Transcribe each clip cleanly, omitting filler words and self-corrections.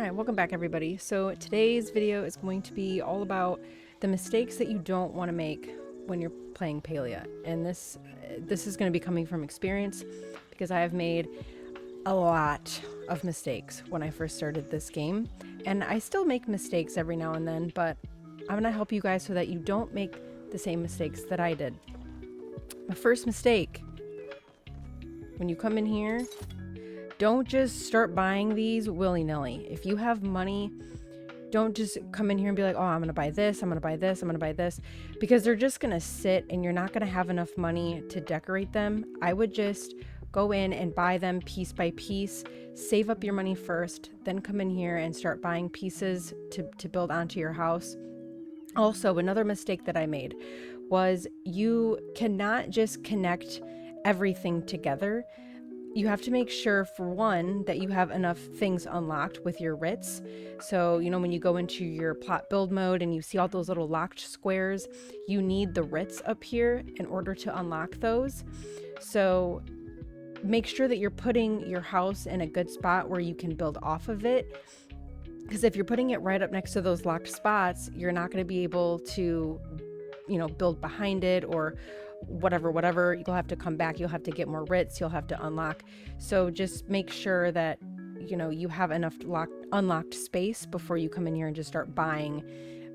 Alright, welcome back everybody. So today's video is going to be all about the mistakes that you don't want to make when you're playing Palia. And this is going to be coming from experience because I have made a lot of mistakes when I first started this game. And I still make mistakes every now and then, but I'm going to help you guys so that you don't make the same mistakes that I did. My first mistake, when you come in here, don't just start buying these willy-nilly. If you have money, don't just come in here and be like, oh, I'm gonna buy this, I'm gonna buy this, I'm gonna buy this, because they're just gonna sit and you're not gonna have enough money to decorate them. I would just go in and buy them piece by piece, save up your money first, then come in here and start buying pieces to build onto your house. Also, another mistake that I made was you cannot just connect everything together. You have to make sure, for one, that you have enough things unlocked with your writs. So, you know, when you go into your plot build mode and you see all those little locked squares, you need the writs up here in order to unlock those. So make sure that you're putting your house in a good spot where you can build off of it. Because if you're putting it right up next to those locked spots, you're not going to be able to, you know, build behind it or whatever. You'll have to come back, you'll have to get more writs, you'll have to unlock. So just make sure that, you know, you have enough unlocked space before you come in here and just start buying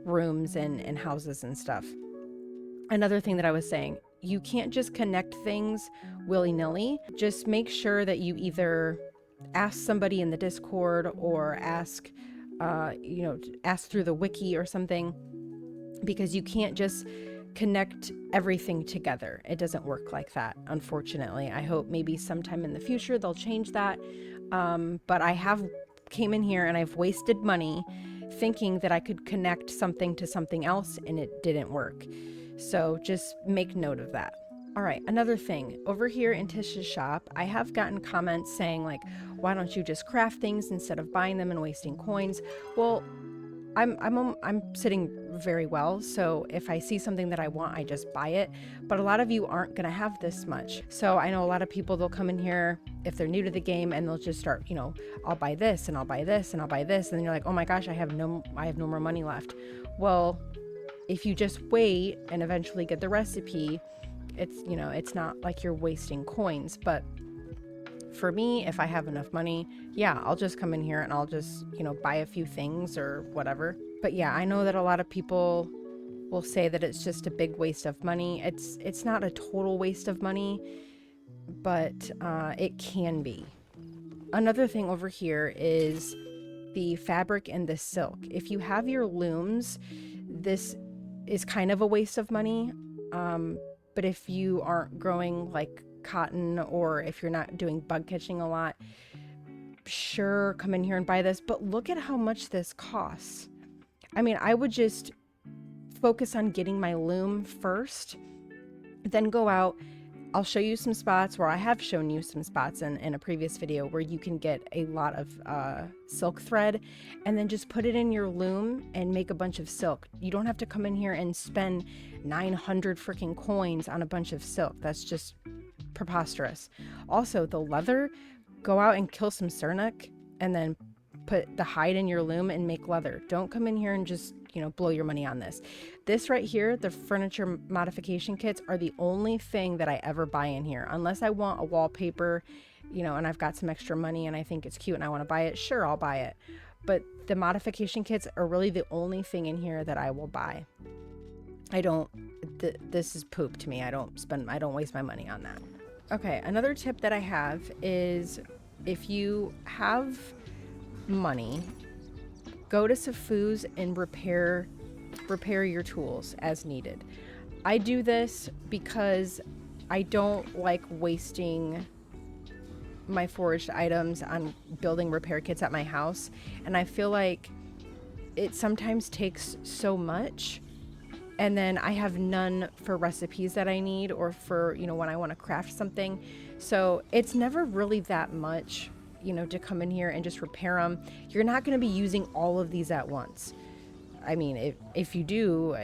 rooms and houses and stuff. Another thing that I was saying, you can't just connect things willy-nilly. Just make sure that you either ask somebody in the Discord or ask through the wiki or something, because you can't just connect everything together. It doesn't work like that, unfortunately. I hope maybe sometime in the future they'll change that. But I have came in here and I've wasted money thinking that I could connect something to something else and it didn't work. So just make note of that. All right, another thing, over here in Tish's shop, I have gotten comments saying like, why don't you just craft things instead of buying them and wasting coins? Well, I'm sitting very well, so if I see something that I want, I just buy it. But a lot of you aren't gonna have this much. So I know a lot of people, they'll come in here if they're new to the game and they'll just start, you know, I'll buy this and I'll buy this and I'll buy this, and then you're like, oh my gosh, I have no more money left. Well, if you just wait and eventually get the recipe, it's not like you're wasting coins. But for me, if I have enough money, yeah, I'll just come in here and I'll just, you know, buy a few things or whatever. But yeah, I know that a lot of people will say that it's just a big waste of money. It's not a total waste of money, but it can be. Another thing over here is the fabric and the silk. If you have your looms, this is kind of a waste of money. But if you aren't growing like cotton, or if you're not doing bug catching a lot, sure, come in here and buy this. But look at how much this costs. I mean, I would just focus on getting my loom first, then go out. I'll show you some spots where I have shown you some spots in a previous video where you can get a lot of silk thread, and then just put it in your loom and make a bunch of silk. You don't have to come in here and spend 900 freaking coins on a bunch of silk. That's just preposterous. Also, the leather, go out and kill some Sernuk and then put the hide in your loom and make leather. Don't come in here and just, you know, blow your money on this. This right here, the furniture modification kits, are the only thing that I ever buy in here. Unless I want a wallpaper, you know, and I've got some extra money and I think it's cute and I want to buy it, sure, I'll buy it. But the modification kits are really the only thing in here that I will buy. This is poop to me. I don't waste my money on that. Okay, another tip that I have is, if you have money, go to Safu's and repair your tools as needed. I do this because I don't like wasting my foraged items on building repair kits at my house, and I feel like it sometimes takes so much, and then I have none for recipes that I need or for, you know, when I want to craft something. So it's never really that much, you know, to come in here and just repair them. You're not going to be using all of these at once. I mean, if you do,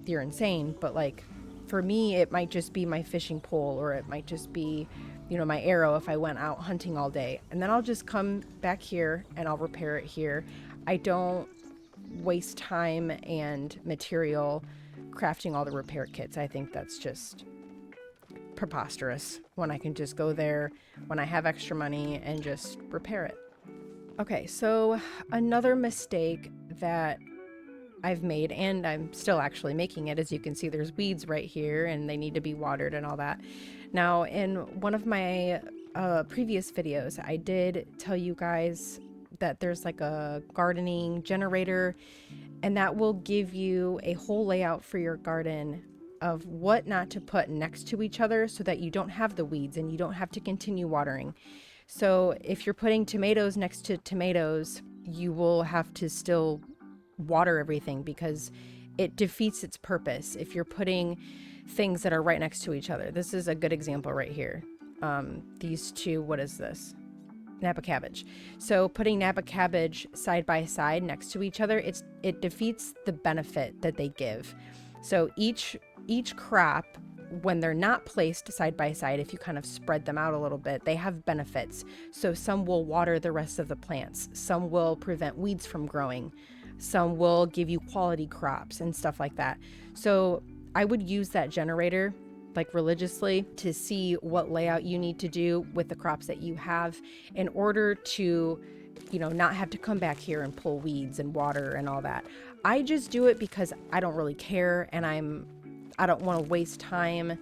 you're insane. But like, for me, it might just be my fishing pole, or it might just be, my arrow if I went out hunting all day. And then I'll just come back here and I'll repair it here. I don't waste time and material crafting all the repair kits. I think that's just preposterous when I can just go there when I have extra money and just repair it. Okay, so another mistake that I've made, and I'm still actually making it, as you can see, there's weeds right here and they need to be watered and all that. Now, in one of my previous videos, I did tell you guys that there's like a gardening generator, and that will give you a whole layout for your garden of what not to put next to each other so that you don't have the weeds and you don't have to continue watering. So if you're putting tomatoes next to tomatoes, you will have to still water everything because it defeats its purpose if you're putting things that are right next to each other. This is a good example right here. These two, what is this? Napa cabbage. So putting Napa cabbage side by side next to each other, it defeats the benefit that they give. So each crop, when they're not placed side by side, if you kind of spread them out a little bit, they have benefits. So some will water the rest of the plants. Some will prevent weeds from growing. Some will give you quality crops and stuff like that. So I would use that generator like religiously to see what layout you need to do with the crops that you have in order to, not have to come back here and pull weeds and water and all that. I just do it because I don't really care, and I don't want to waste time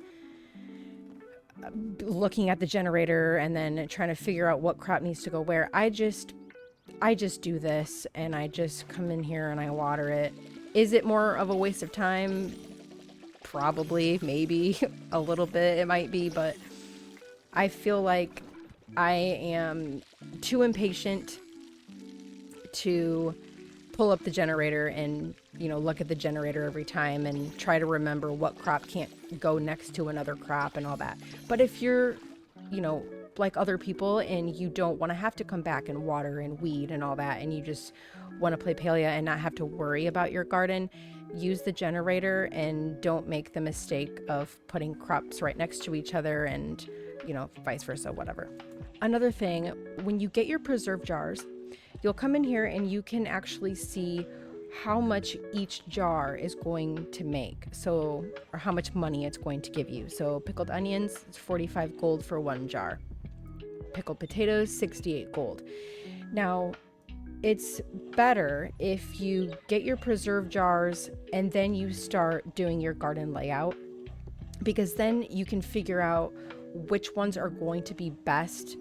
looking at the generator and then trying to figure out what crop needs to go where. I just do this, and I just come in here and I water it. Is it more of a waste of time? Probably, maybe a little bit it might be, but I feel like I am too impatient to pull up the generator and look at the generator every time and try to remember what crop can't go next to another crop and all that. But if you're like other people and you don't want to have to come back and water and weed and all that, and you just want to play Palia and not have to worry about your garden, use the generator and don't make the mistake of putting crops right next to each other and vice versa, whatever. Another thing, when you get your preserve jars, you'll come in here and you can actually see how much each jar is going to make, or how much money it's going to give you. So pickled onions, it's 45 gold for one jar. Pickled potatoes, 68 gold. Now, it's better if you get your preserve jars and then you start doing your garden layout, because then you can figure out which ones are going to be best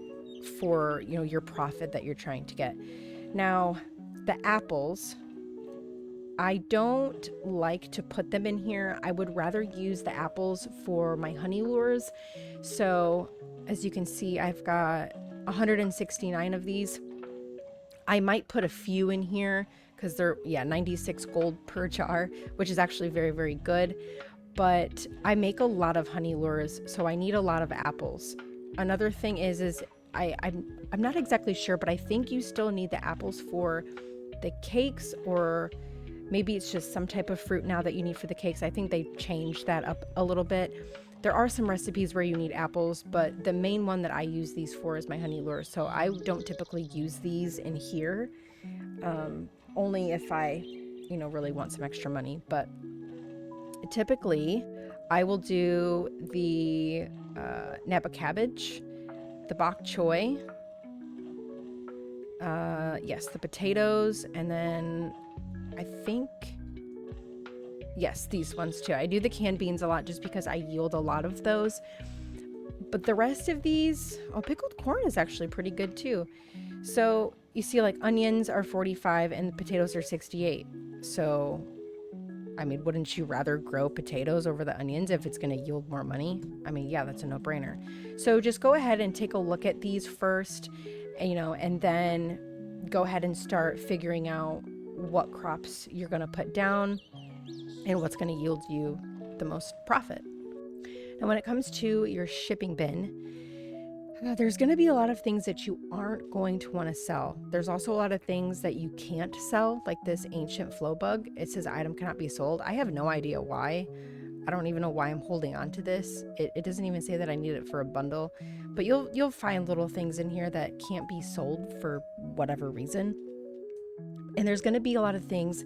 for your profit that you're trying to get. Now, the apples, I don't like to put them in here. I would rather use the apples for my honey lures. So as you can see, I've got 169 of these. I might put a few in here because they're 96 gold per jar, which is actually very, very good. But I make a lot of honey lures, so I need a lot of apples. Another thing is I'm not exactly sure, but I think you still need the apples for the cakes, or maybe it's just some type of fruit now that you need for the cakes. I think they changed that up a little bit. There are some recipes where you need apples, but the main one that I use these for is my honey lures. So I don't typically use these in here, only if I, really want some extra money. But typically I will do the Napa cabbage, the bok choy, yes, the potatoes, and then I think, yes, these ones too. I do the canned beans a lot just because I yield a lot of those. But the rest of these, pickled corn is actually pretty good too. So you see, like, onions are 45 and the potatoes are 68. So, I mean, wouldn't you rather grow potatoes over the onions if it's going to yield more money? I mean, yeah, that's a no-brainer. So just go ahead and take a look at these first, and then go ahead and start figuring out what crops you're going to put down and what's going to yield you the most profit. Now, when it comes to your shipping bin, there's going to be a lot of things that you aren't going to want to sell. There's also a lot of things that you can't sell, like this ancient flow bug. It says item cannot be sold. I have no idea why. I don't even know why I'm holding on to this. It doesn't even say that I need it for a bundle, but you'll find little things in here that can't be sold for whatever reason. And there's going to be a lot of things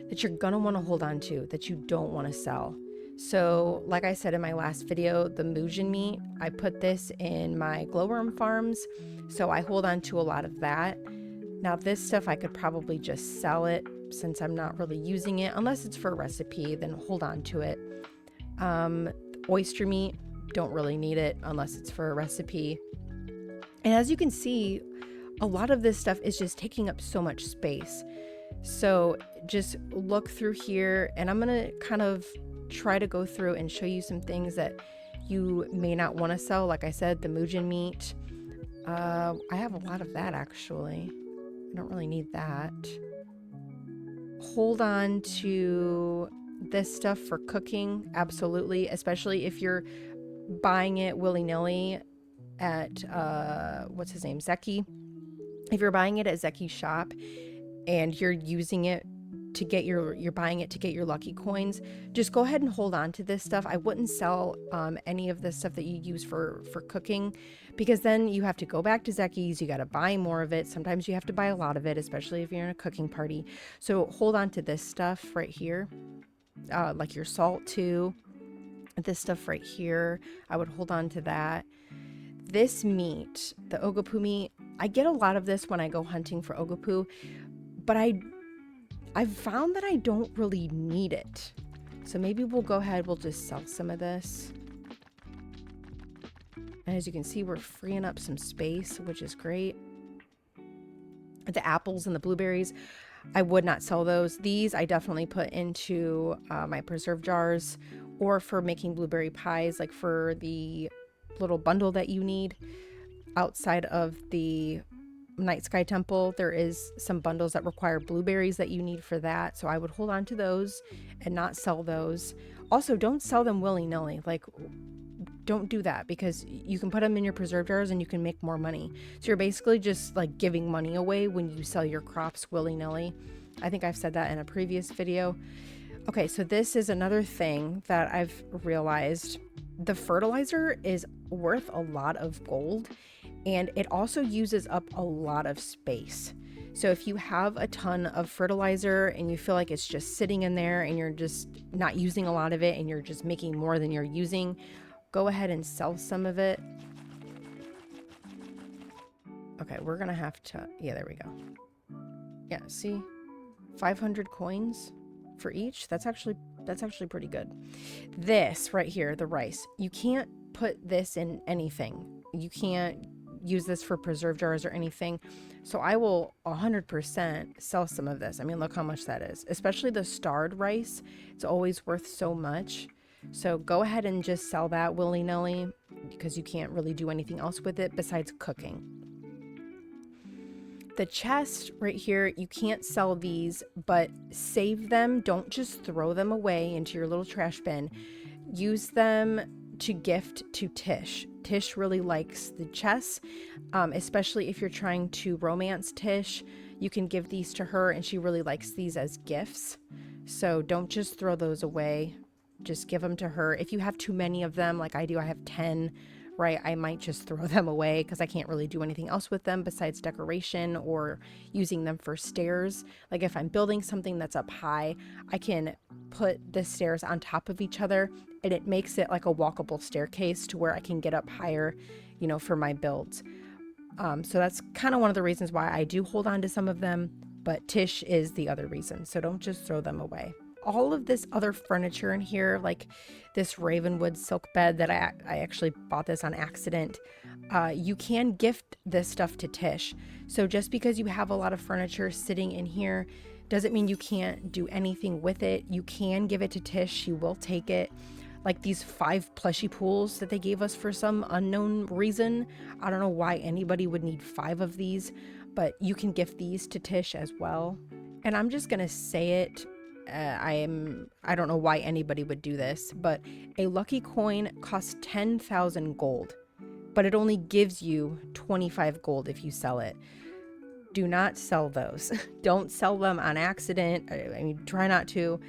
that you're going to want to hold on to that you don't want to sell. So like I said in my last video, the 𝐓𝐞𝐫𝐫𝐸 meat, I put this in my glowworm farms. So I hold on to a lot of that. Now this stuff, I could probably just sell it since I'm not really using it. Unless it's for a recipe, then hold on to it. Oyster meat, don't really need it unless it's for a recipe. And as you can see, a lot of this stuff is just taking up so much space. So just look through here, and I'm gonna kind of try to go through and show you some things that you may not want to sell. Like I said, the 𝐓𝐞𝐫𝐫𝐸 meat. I have a lot of that actually. I don't really need that. Hold on to this stuff for cooking, absolutely, especially if you're buying it willy-nilly at what's his name, 𝐓𝐞𝐫𝐫𝐸. If you're buying it at 𝐓𝐞𝐫𝐫𝐸 shop and you're using it to get you're buying it to get your lucky coins, just go ahead and hold on to this stuff. I wouldn't sell any of the stuff that you use for cooking, because then you have to go back to 𝐓𝐞𝐫𝐫𝐸's, you got to buy more of it. Sometimes you have to buy a lot of it, especially if you're in a cooking party. So hold on to this stuff right here, like your salt too. This stuff right here, I would hold on to that. This meat, the 𝐓𝐞𝐫𝐫𝐸 meat, I get a lot of this when I go hunting for 𝐓𝐴𝐽𝐽, but I've found that I don't really need it. So maybe we'll go ahead, we'll just sell some of this. And as you can see, we're freeing up some space, which is great. The apples and the blueberries, I would not sell those. These I definitely put into my preserve jars, or for making blueberry pies, like for the little bundle that you need. Outside of the Night Sky Temple, there is some bundles that require blueberries that you need for that. So I would hold on to those and not sell those. Also, don't sell them willy-nilly. Like, don't do that, because you can put them in your preserve jars and you can make more money. So you're basically just like giving money away when you sell your crops willy-nilly. I think I've said that in a previous video. Okay, so this is another thing that I've realized. The fertilizer is worth a lot of gold, and it also uses up a lot of space. So if you have a ton of fertilizer and you feel like it's just sitting in there and you're just not using a lot of it and you're just making more than you're using, go ahead and sell some of it. Okay, we're gonna have to, yeah, there we go. Yeah, see, 500 coins for each. That's actually pretty good. This right here, the rice, you can't put this in anything. You can't use this for preserve jars or anything. So I will 100% sell some of this. I mean, look how much that is, especially the starred rice. It's always worth so much. So go ahead and just sell that willy-nilly, because you can't really do anything else with it besides cooking. The chest right here, you can't sell these, but save them. Don't just throw them away into your little trash bin. Use them to gift to Tish. Tish really likes the chests, especially if you're trying to romance Tish. You can give these to her, and she really likes these as gifts. So don't just throw those away. Just give them to her. If you have too many of them, like I do, I have 10, right? I might just throw them away because I can't really do anything else with them besides decoration or using them for stairs. Like if I'm building something that's up high, I can put the stairs on top of each other, and it makes it like a walkable staircase to where I can get up higher, you know, for my builds. So that's kind of one of the reasons why I do hold on to some of them, but Tish is the other reason. So don't just throw them away. All of this other furniture in here, like this Ravenwood silk bed that I actually bought this on accident. You can gift this stuff to Tish. So just because you have a lot of furniture sitting in here doesn't mean you can't do anything with it. You can give it to Tish. She will take it. Like these 5 plushie pools that they gave us for some unknown reason. I don't know why anybody would need 5 of these, but you can gift these to Tish as well. And I'm just gonna say it. I don't know why anybody would do this, but a lucky coin costs 10,000 gold, but it only gives you 25 gold if you sell it. Do not sell those. Don't sell them on accident. I mean, try not to.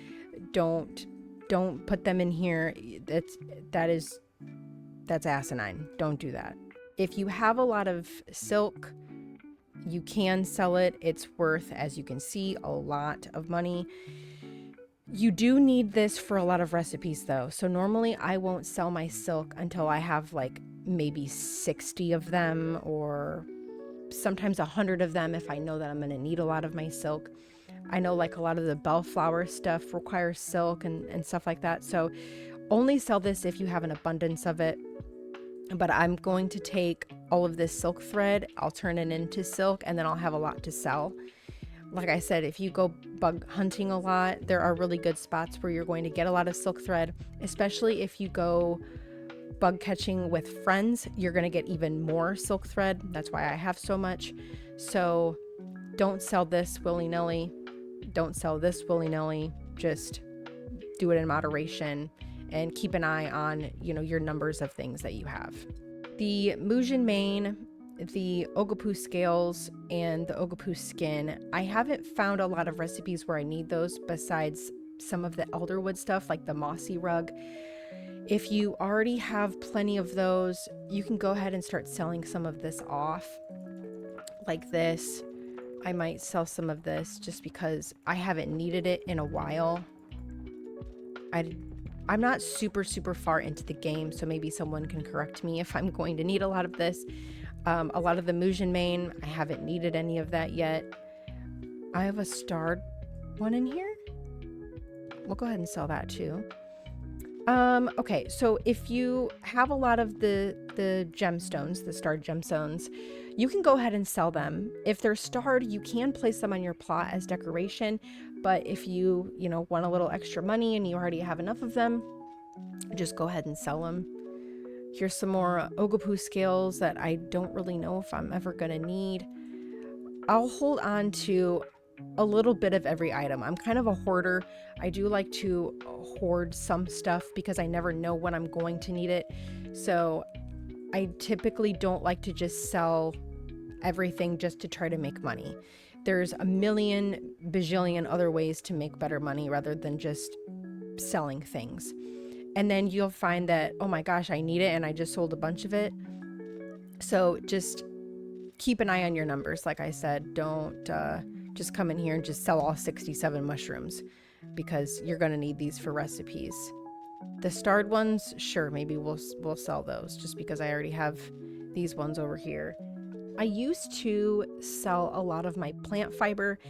Don't Don't put them in here. That's asinine. Don't do that. If you have a lot of silk, you can sell it. It's worth, as you can see, a lot of money. You do need this for a lot of recipes though. So normally I won't sell my silk until I have like maybe 60 of them, or sometimes 100 of them if I know that I'm going to need a lot of my silk. I know like a lot of the bellflower stuff requires silk and stuff like that. So only sell this if you have an abundance of it. But I'm going to take all of this silk thread, I'll turn it into silk, and then I'll have a lot to sell. Like I said, if you go bug hunting a lot, there are really good spots where you're going to get a lot of silk thread, especially if you go bug catching with friends, you're going to get even more silk thread. That's why I have so much. So don't sell this willy-nilly. Don't sell this willy-nilly. Just do it in moderation and keep an eye on, your numbers of things that you have. The 𝐓𝐼𝐢, the 𝐓𝐞𝐫𝐫 scales, and the 𝐓𝐞𝐫𝐫 skin, I haven't found a lot of recipes where I need those besides some of the elderwood stuff like the mossy rug. If you already have plenty of those, you can go ahead and start selling some of this off. Like this, I might sell some of this just because I haven't needed it in a while. I'm not super far into the game, so maybe someone can correct me if I'm going to need a lot of this. A lot of the 𝐓𝐼𝐢, I haven't needed any of that yet. I have a starred one in here. We'll go ahead and sell that too. Okay, so if you have a lot of the gemstones, the starred gemstones, you can go ahead and sell them. If they're starred, you can place them on your plot as decoration, but if you want a little extra money and you already have enough of them, just go ahead and sell them. Here's some more 𝐓𝐞𝐫𝐫 scales that I don't really know if I'm ever gonna need. I'll hold on to a little bit of every item. I'm kind of a hoarder. I do like to hoard some stuff because I never know when I'm going to need it. So I typically don't like to just sell everything just to try to make money. There's a million bajillion other ways to make better money rather than just selling things. And then you'll find that, oh my gosh, I need it and I just sold a bunch of it. So just keep an eye on your numbers. Like I said, don't just come in here and just sell all 67 mushrooms, because you're going to need these for recipes. The starred ones, sure, maybe we'll sell those just because I already have these ones over here. I used to sell a lot of my plant fiber,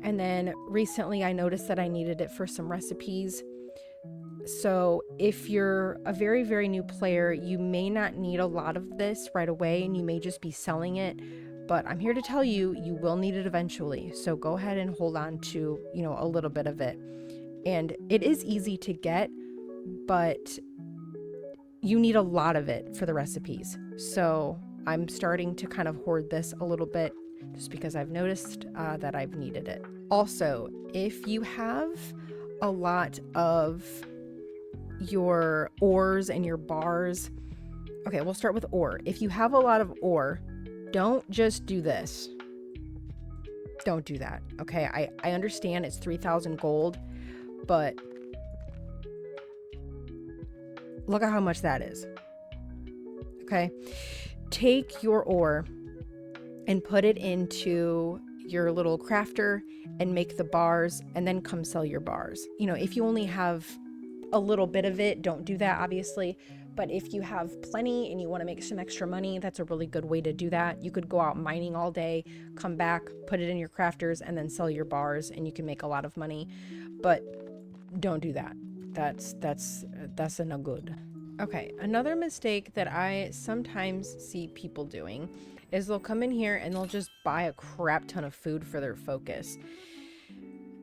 and then recently I noticed that I needed it for some recipes. So if you're a very new player, you may not need a lot of this right away and you may just be selling it, but I'm here to tell you, you will need it eventually. So go ahead and hold on to, a little bit of it. And it is easy to get, but you need a lot of it for the recipes. So I'm starting to kind of hoard this a little bit just because I've noticed that I've needed it. Also, if you have a lot of your ores and your bars, okay, we'll start with ore. If you have a lot of ore, don't just do this. Don't do that. Okay, I understand it's 3,000 gold, but look at how much that is. Okay, take your ore and put it into your little crafter and make the bars, and then come sell your bars. If you only have a little bit of it, don't do that, obviously. But if you have plenty and you want to make some extra money, that's a really good way to do that. You could go out mining all day, come back, put it in your crafters, and then sell your bars, and you can make a lot of money. But don't do that. That's a no good. Okay, another mistake that I sometimes see people doing is they'll come in here and they'll just buy a crap ton of food for their focus.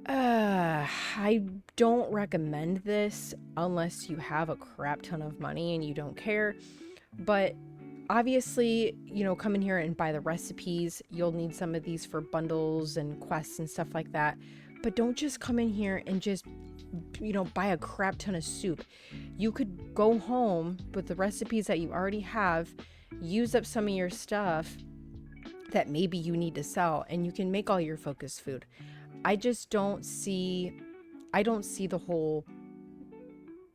I don't recommend this unless you have a crap ton of money and you don't care. But obviously, come in here and buy the recipes. You'll need some of these for bundles and quests and stuff like that. But don't just come in here and just, buy a crap ton of soup. You could go home with the recipes that you already have, use up some of your stuff that maybe you need to sell, and you can make all your focus food. I don't see the whole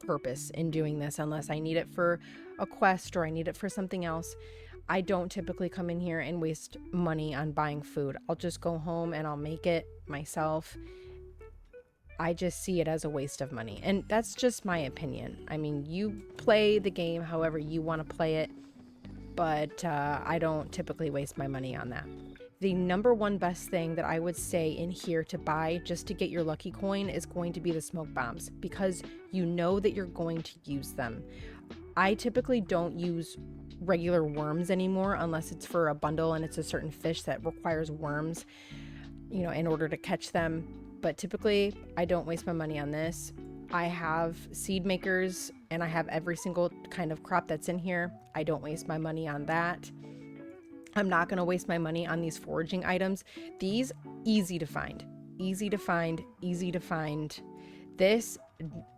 purpose in doing this unless I need it for a quest or I need it for something else. I don't typically come in here and waste money on buying food. I'll just go home and I'll make it myself. I just see it as a waste of money. And that's just my opinion. I mean, you play the game however you want to play it, but I don't typically waste my money on that. The number one best thing that I would say in here to buy just to get your lucky coin is going to be the smoke bombs, because you know that you're going to use them. I typically don't use regular worms anymore unless it's for a bundle and it's a certain fish that requires worms, you know, in order to catch them. But typically I don't waste my money on this. I have seed makers and I have every single kind of crop that's in here. I don't waste my money on that. I'm not going to waste my money on these foraging items. These, easy to find, easy to find, easy to find. This,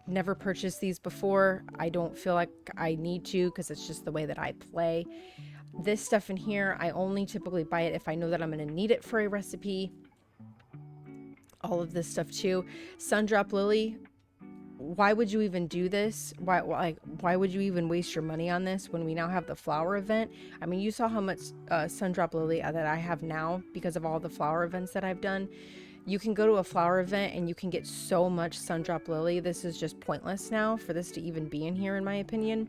never purchased these before. I don't feel like I need to because it's just the way that I play. This stuff in here, I only typically buy it if I know that I'm going to need it for a recipe. All of this stuff too. Sundrop Lily, why would you even do this? Why would you even waste your money on this when we now have the flower event? I mean, you saw how much Sundrop Lily that I have now because of all the flower events that I've done. You can go to a flower event and you can get so much Sundrop Lily. This is just pointless now for this to even be in here, in my opinion.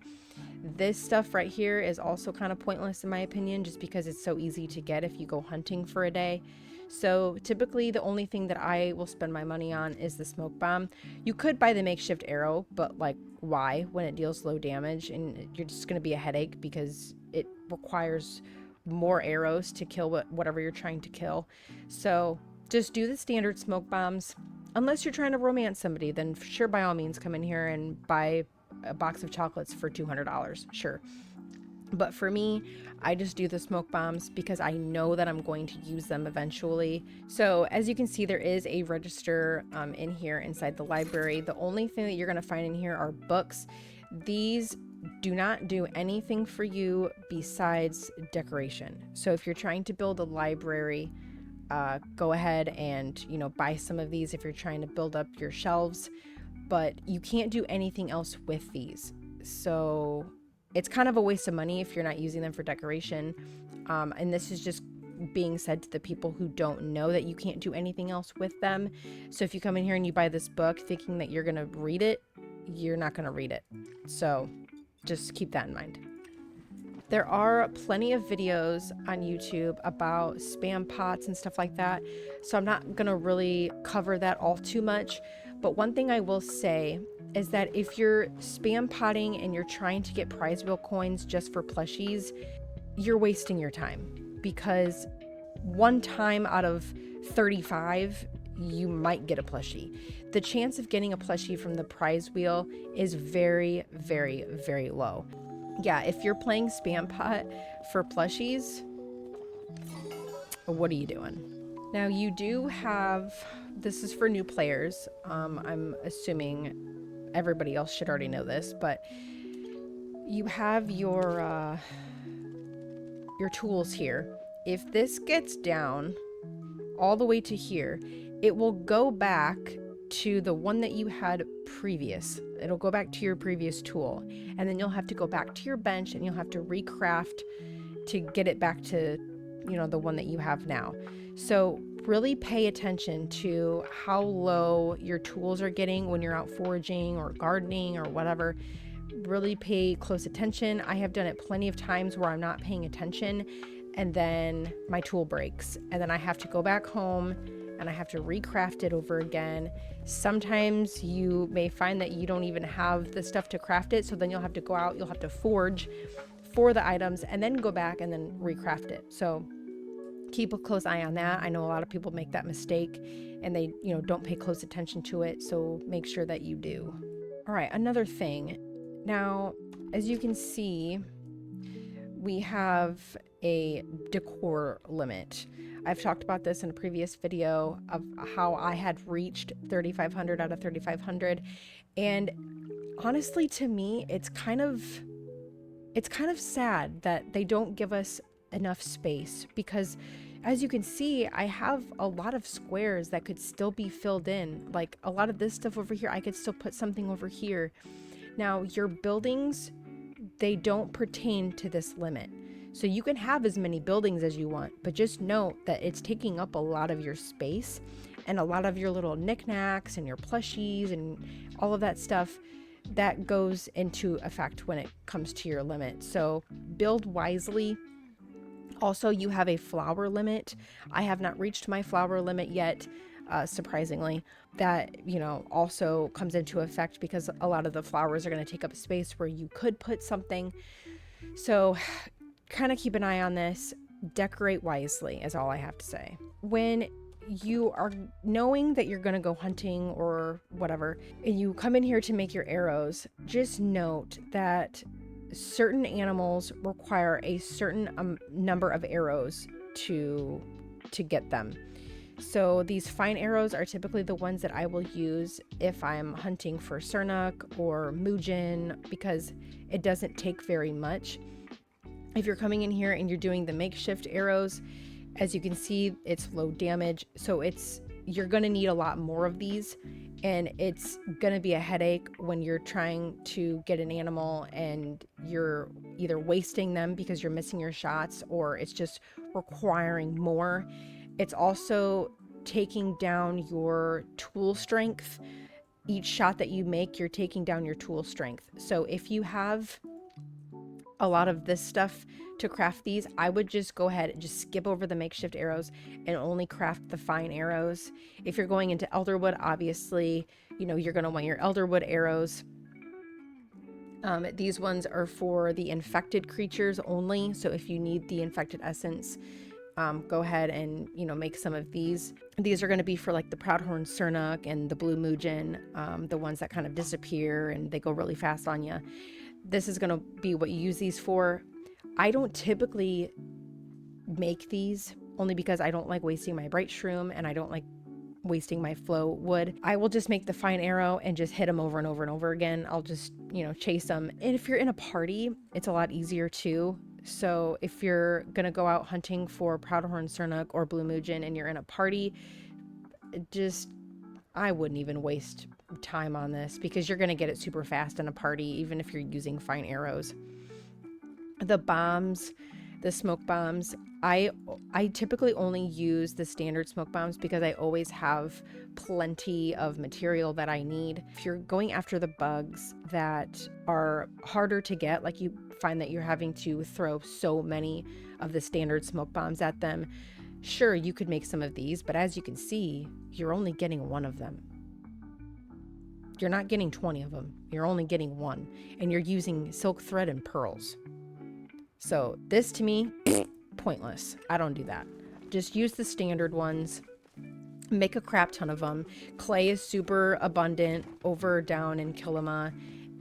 This stuff right here is also kind of pointless in my opinion, just because it's so easy to get if you go hunting for a day. So typically the only thing that I will spend my money on is the smoke bomb. You could buy the makeshift arrow, but like, why, when it deals low damage and you're just going to be a headache because it requires more arrows to kill whatever you're trying to kill. So just do the standard smoke bombs. Unless you're trying to romance somebody, then sure, by all means, come in here and buy a box of chocolates for $200. Sure. But for me, I just do the smoke bombs because I know that I'm going to use them eventually. So as you can see, there is a register in here inside the library. The only thing that you're going to find in here are books. These do not do anything for you besides decoration. So if you're trying to build a library, go ahead and, you know, buy some of these if you're trying to build up your shelves, but you can't do anything else with these. So it's kind of a waste of money if you're not using them for decoration. And this is just being said to the people who don't know that you can't do anything else with them. So if you come in here and you buy this book thinking that you're going to read it, you're not going to read it. So just keep that in mind. There are plenty of videos on YouTube about spam pots and stuff like that, so I'm not going to really cover that all too much. But one thing I will say is that if you're spam potting and you're trying to get prize wheel coins just for plushies, you're wasting your time, because one time out of 35 you might get a plushie. The chance of getting a plushie from the prize wheel is very, very, very low. Yeah, if you're playing spam pot for plushies, what are you doing? Now you do have, this is for new players. I'm assuming everybody else should already know this, but you have your tools here. If this gets down all the way to here, it will go back to the one that you had previous. It'll go back to your previous tool, and then you'll have to go back to your bench and you'll have to recraft to get it back to, you know, the one that you have now. So really pay attention to how low your tools are getting when you're out foraging or gardening or whatever. Really pay close attention. I have done it plenty of times where I'm not paying attention and then my tool breaks, and then I have to go back home and I have to recraft it over again. Sometimes you may find that you don't even have the stuff to craft it, so then you'll have to go out, you'll have to forge for the items and then go back and then recraft it. So keep a close eye on that. I know a lot of people make that mistake and they, you know, don't pay close attention to it, so make sure that you do. All right, another thing. Now, as you can see, we have a decor limit. I've talked about this in a previous video of how I had reached 3,500 out of 3,500, and honestly, to me, it's kind of sad that they don't give us enough space, because as you can see, I have a lot of squares that could still be filled in. Like a lot of this stuff over here, I could still put something over here. Now, your buildings, they don't pertain to this limit. So you can have as many buildings as you want, but just note that it's taking up a lot of your space, and a lot of your little knickknacks and your plushies and all of that stuff that goes into effect when it comes to your limit. So build wisely. Also, you have a flower limit. I have not reached my flower limit yet, surprisingly. That, also comes into effect because a lot of the flowers are going to take up space where you could put something. So kind of keep an eye on this. Decorate wisely is all I have to say. When you are knowing that you're going to go hunting or whatever, and you come in here to make your arrows, just note that certain animals require a certain number of arrows to get them. So these fine arrows are typically the ones that I will use if I'm hunting for 𝐓𝐞𝐫𝐫𝐨 or 𝐓𝐼𝐢, because it doesn't take very much. If you're coming in here and you're doing the makeshift arrows, as you can see, it's low damage, so you're going to need a lot more of these, and it's going to be a headache when you're trying to get an animal and you're either wasting them because you're missing your shots, or it's just requiring more. It's also taking down your tool strength. Each shot that you make, you're taking down your tool strength. So if you have a lot of this stuff to craft these, I would just go ahead and just skip over the makeshift arrows and only craft the fine arrows. If you're going into elderwood, obviously, you're going to want your elderwood arrows. These ones are for the infected creatures only. So if you need the infected essence, go ahead and, make some of these. These are going to be for like the proudhorn 𝐓𝐞𝐫𝐿 and the blue 𝐬𝐿, the ones that kind of disappear and they go really fast on you. This is going to be what you use these for. I don't typically make these only because I don't like wasting my bright shroom and I don't like wasting my flow wood. I will just make the fine arrow and just hit them over and over and over again. I'll just, chase them. And if you're in a party, it's a lot easier too. So if you're going to go out hunting for proudhorn 𝐓𝐞𝐫𝐿 or blue 𝐬𝐿 and you're in a party, I wouldn't even waste time on this because you're going to get it super fast in a party, even if you're using fine arrows. The bombs, the smoke bombs, I typically only use the standard smoke bombs because I always have plenty of material that I need. If you're going after the bugs that are harder to get, like you find that you're having to throw so many of the standard smoke bombs at them, sure, you could make some of these, but as you can see, you're only getting one of them. You're not getting 20 of them. You're only getting one, and you're using silk thread and pearls. So this to me, pointless. I don't do that. Just use the standard ones. Make a crap ton of them. Clay is super abundant over down in 𝐓𝐞𝐫𝐫𝐿,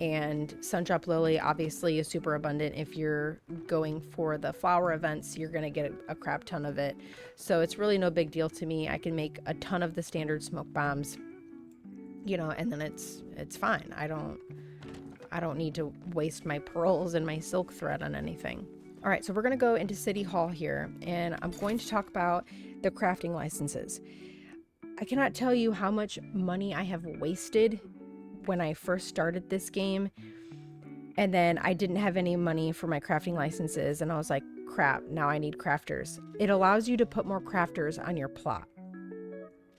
and Sundrop Lily obviously is super abundant. If you're going for the flower events, you're going to get a crap ton of it. So it's really no big deal to me. I can make a ton of the standard smoke bombs, and then it's fine. I don't need to waste my pearls and my silk thread on anything. All right, so we're going to go into City Hall here, and I'm going to talk about the crafting licenses. I cannot tell you how much money I have wasted when I first started this game, and then I didn't have any money for my crafting licenses, and I was like, crap, now I need crafters. It allows you to put more crafters on your plot,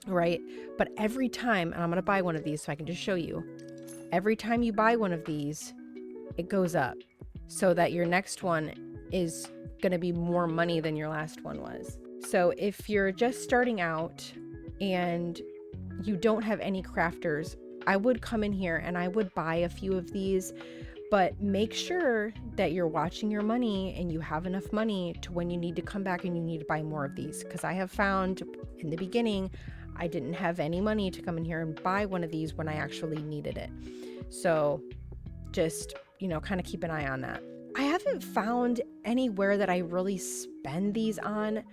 right? But every time, and I'm going to buy one of these so I can just show you, every time you buy one of these, it goes up so that your next one is going to be more money than your last one was. So if you're just starting out and you don't have any crafters, I would come in here and I would buy a few of these, but make sure that you're watching your money and you have enough money to when you need to come back and you need to buy more of these. Because I have found in the beginning, I didn't have any money to come in here and buy one of these when I actually needed it. So just, kind of keep an eye on that. I haven't found anywhere that I really spend these on.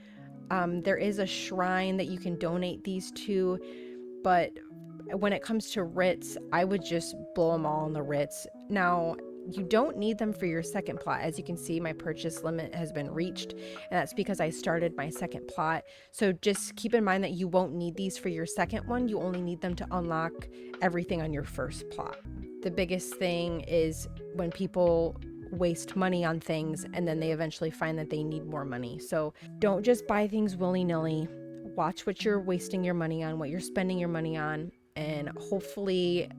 There is a shrine that you can donate these to, but when it comes to writs, I would just blow them all on the writs. Now, You don't need them for your second plot. As you can see, my purchase limit has been reached, and that's because I started my second plot. So just keep in mind that you won't need these for your second one. You only need them to unlock everything on your first plot. The biggest thing is when people waste money on things and then they eventually find that they need more money. So don't just buy things willy-nilly. Watch what you're wasting your money on, what you're spending your money on, and hopefully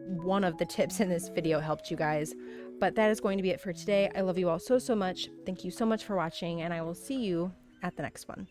one of the tips in this video helped you guys. But that is going to be it for today. I love you all so much. Thank you so much for watching, and I will see you at the next one.